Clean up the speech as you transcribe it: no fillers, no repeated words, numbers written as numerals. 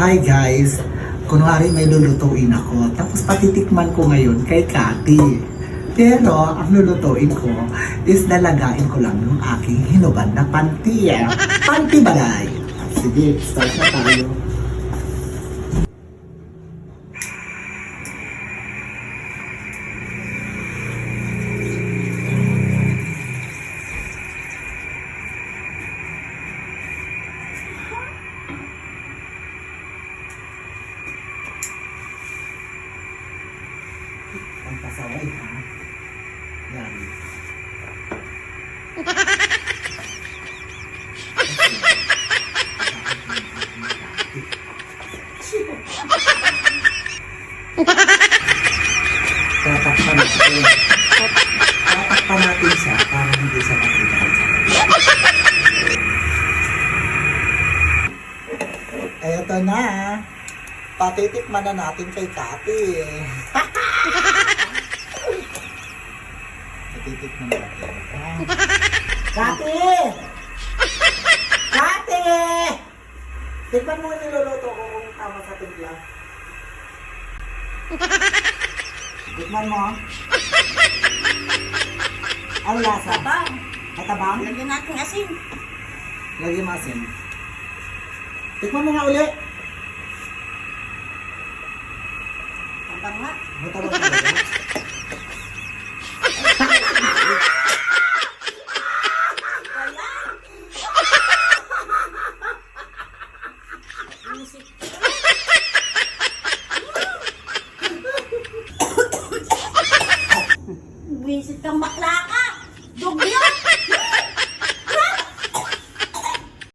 Hi guys! Kunwari may lulutuin ako, tapos patitikman ko ngayon kay Kati. Pero ang lulutuin ko is lalagain ko lang yung aking hinubad na panty. Panty balay! Sige, start na tayo. Ang pasaway ha. Yan. Tatakpan natin. Tatakpan natin siya para hindi siya matigay sa kanila. Eto na. Patitikman na natin kay Kati. Patitikman natin. Kati! Kati! Tikman mo yung niluluto ko kung tama sa timpla. Tikman mo. Ang lasa? Tabang. Matabang? Lagyan natin asin. Lagyan mo asin. Tikman mo nga uli. Tabang nga. Matabang talaga.